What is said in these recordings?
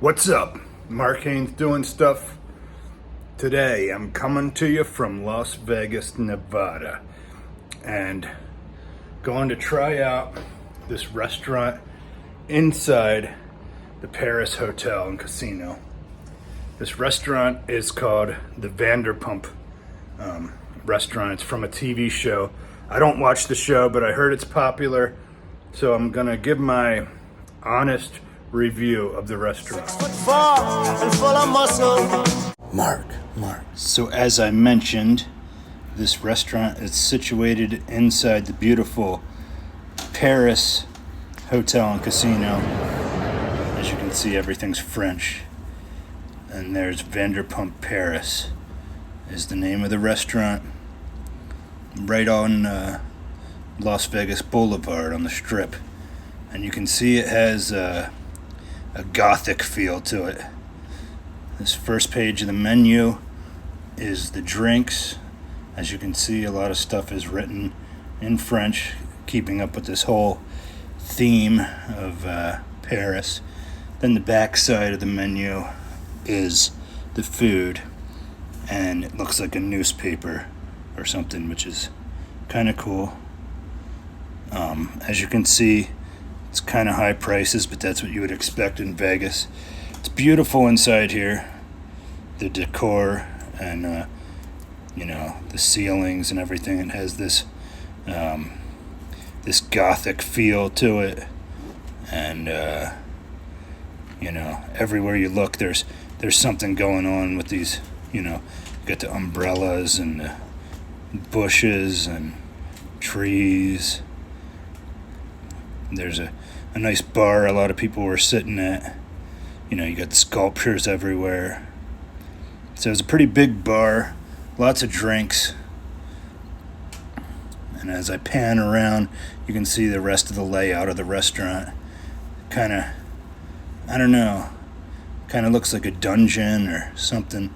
What's up? Mark Haynes doing stuff. Today I'm coming to you from Las Vegas, Nevada, and going to try out this restaurant inside the Paris Hotel and Casino. This restaurant is called the Vanderpump restaurant. It's from a TV show. I don't watch the show, but I heard it's popular, so I'm gonna give my honest review of the restaurant. Mark. So as I mentioned, this restaurant is situated inside the beautiful Paris Hotel and Casino. As you can see, everything's French. And there's Vanderpump Paris is the name of the restaurant. Right on Las Vegas Boulevard on the Strip. And you can see it has a gothic feel to it. This first page of the menu is the drinks. As you can see, a lot of stuff is written in French, keeping up with this whole theme of Paris. Then the back side of the menu is the food, and it looks like a newspaper or something, which is kind of cool. As you can see, it's kind of high prices, but that's what you would expect in Vegas. It's beautiful inside here. The decor and, the ceilings and everything. It has this this gothic feel to it. And, everywhere you look, there's something going on with these, you got the umbrellas and the bushes and trees. There's a nice bar a lot of people were sitting at. You got sculptures everywhere. So it's a pretty big bar, lots of drinks. And as I pan around, you can see the rest of the layout of the restaurant. Kind of looks like a dungeon or something.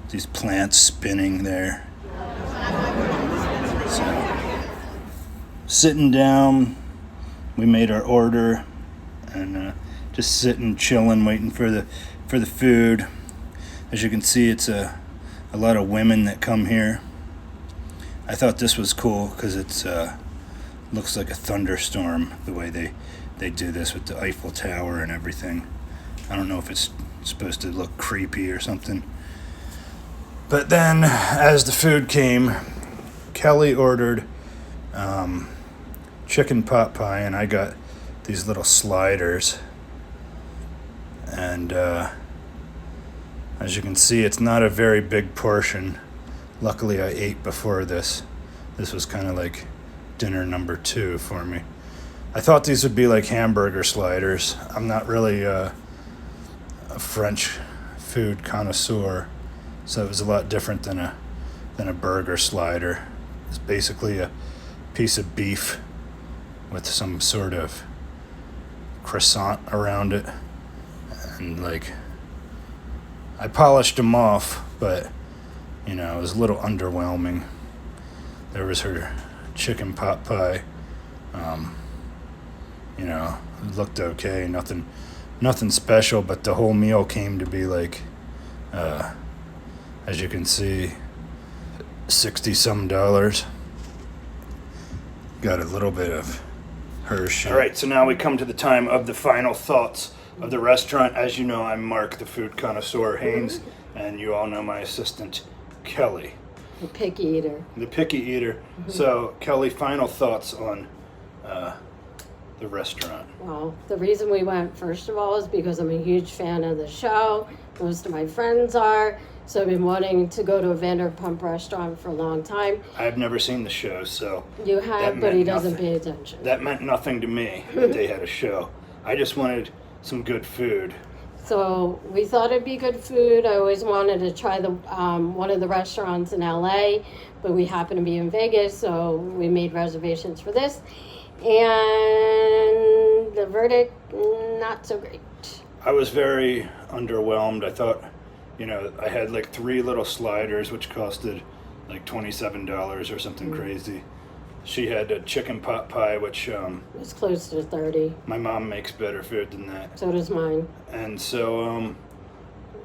These plants spinning there. So, sitting down, we made our order, and just sitting, chilling, waiting for the food. As you can see, it's a lot of women that come here. I thought this was cool because it's looks like a thunderstorm the way they do this with the Eiffel Tower and everything. I don't know if it's supposed to look creepy or something. But then, as the food came, Kelly ordered chicken pot pie, and I got these little sliders. And as you can see, it's not a very big portion. Luckily, I ate before this. This was kind of like dinner number 2 for me. I thought these would be like hamburger sliders. I'm not really a French food connoisseur, so it was a lot different than a burger slider. It's basically a piece of beef with some sort of croissant around it. And I polished them off, but it was a little underwhelming. There was her chicken pot pie. It looked okay, nothing special, but the whole meal came to be as you can see, $60-some. Got a little bit of her shit. All right, so now we come to the time of the final thoughts of the restaurant. As you know, I'm Mark, the food connoisseur Haynes, and you all know my assistant, Kelly. The picky eater. Mm-hmm. So, Kelly, final thoughts on the restaurant. Well, the reason we went, first of all, is because I'm a huge fan of the show. Most of my friends are. So I've been wanting to go to a Vanderpump restaurant for a long time. I've never seen the show, so... You have, but he doesn't pay attention. That meant nothing to me, that they had a show. I just wanted some good food. So we thought it'd be good food. I always wanted to try the one of the restaurants in LA, but we happen to be in Vegas, so we made reservations for this. And the verdict, not so great. I was very underwhelmed. I thought, I had 3 little sliders, which costed $27 or something crazy. She had a chicken pot pie, which It's close to 30. my mom makes better food than that. So does mine. And so,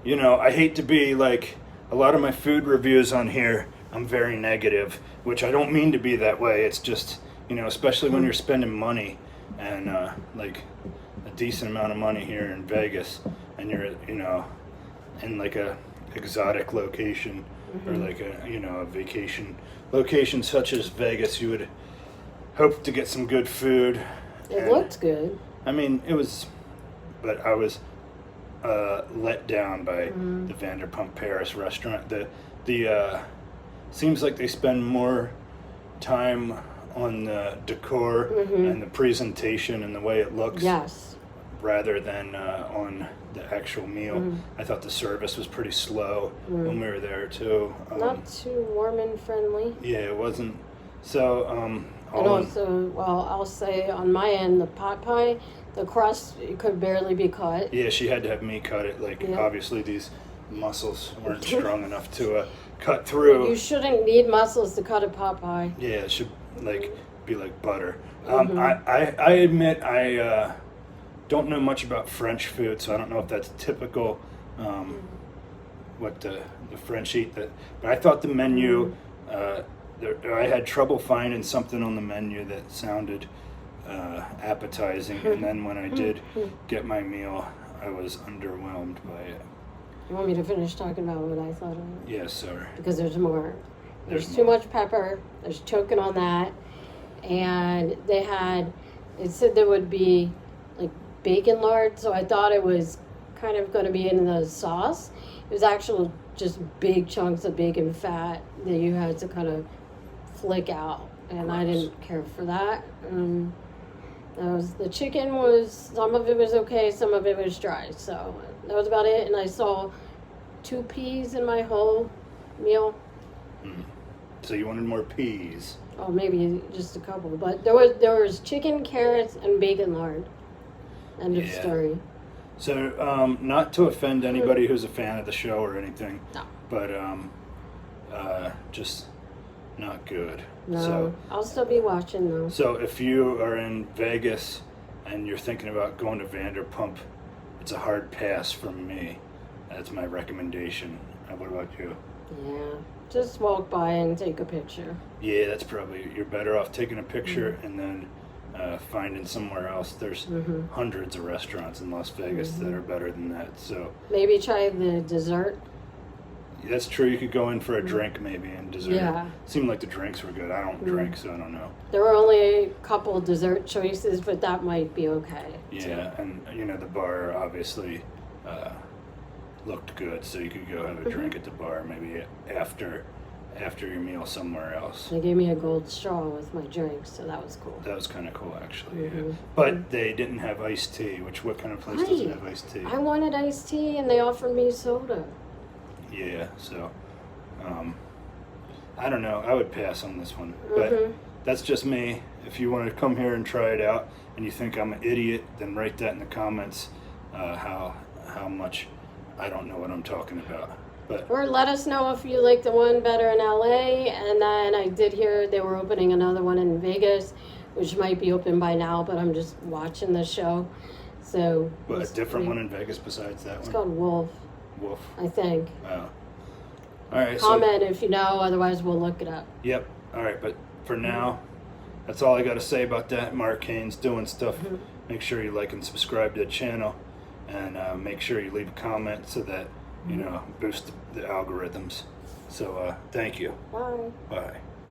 you know, I hate to be like a lot of my food reviews on here, I'm very negative, which I don't mean to be that way. It's just, you know, especially when you're spending money and like a decent amount of money here in Vegas, and you're, you know, in like a exotic location or like a, you know, a vacation location such as Vegas, you would hope to get some good food. It looked good. I mean, it was, but I was let down by the Vanderpump Paris restaurant. The seems like they spend more time on the decor and the presentation and the way it looks, Yes. rather than on the actual meal. I thought the service was pretty slow when we were there too. Not too warm and friendly. Yeah, it wasn't. So And also, well, I'll say on my end, the pot pie, the crust it could barely be cut. yeah, she had to have me cut it. Like, Yeah. obviously these muscles weren't strong enough to cut through. You shouldn't need muscles to cut a pot pie. Yeah, it should like be like butter. I admit I don't know much about French food, so I don't know if that's typical. What the French eat. But I thought the menu. I had trouble finding something on the menu that sounded appetizing, and then when I did get my meal, I was underwhelmed by it. You want me to finish talking about what I thought of it? Yes, sir. Because there's more. There's There's too more. much pepper. There's choking on that. And it said there would be like bacon lard, so I thought it was kind of going to be in the sauce. It was actually just big chunks of bacon fat that you had to kind of flick out, and I Gross. didn't care for that. The chicken was, some of it was okay, some of it was dry, so that was about it. And I saw 2 peas in my whole meal. So you wanted more peas? Oh, maybe just a couple, but there was chicken, carrots, and bacon lard. End of Yeah. story. So, not to offend anybody who's a fan of the show or anything, No. but just not good. No, So, I'll still be watching though. so if you are in Vegas and you're thinking about going to Vanderpump, it's a hard pass from me. That's my recommendation. What about you? Yeah, just walk by and take a picture. Yeah, that's probably, you're better off taking a picture and then finding somewhere else. There's hundreds of restaurants in Las Vegas that are better than that. So Maybe try the dessert. that's true. You could go in for a drink maybe and dessert. Yeah. Seemed like the drinks were good. I don't drink, so I don't know. There were only a couple dessert choices, but that might be okay. Yeah, and you know the bar obviously looked good, so you could go have a drink at the bar maybe after your meal somewhere else. They gave me a gold straw with my drink, so that was cool. That was kind of cool, actually. Yeah. But they didn't have iced tea. What kind of place doesn't have iced tea? I wanted iced tea, and they offered me soda. Yeah, so I don't know. I would pass on this one, but that's just me. If you want to come here and try it out, and you think I'm an idiot, then write that in the comments. How much I don't know what I'm talking about. But Or let us know if you like the one better in LA. And then I did hear they were opening another one in Vegas, which might be open by now, but I'm just watching the show. So a different one in Vegas besides that It's one? called Wolf, Wolf. I think. Oh. All right. Comment if you know, otherwise we'll look it up. Yep. All right. But for now, that's all I got to say about that. Mark Haynes doing stuff. Make sure you like and subscribe to the channel, and make sure you leave a comment so that, you know, boost the algorithms. So thank you. Bye. Bye.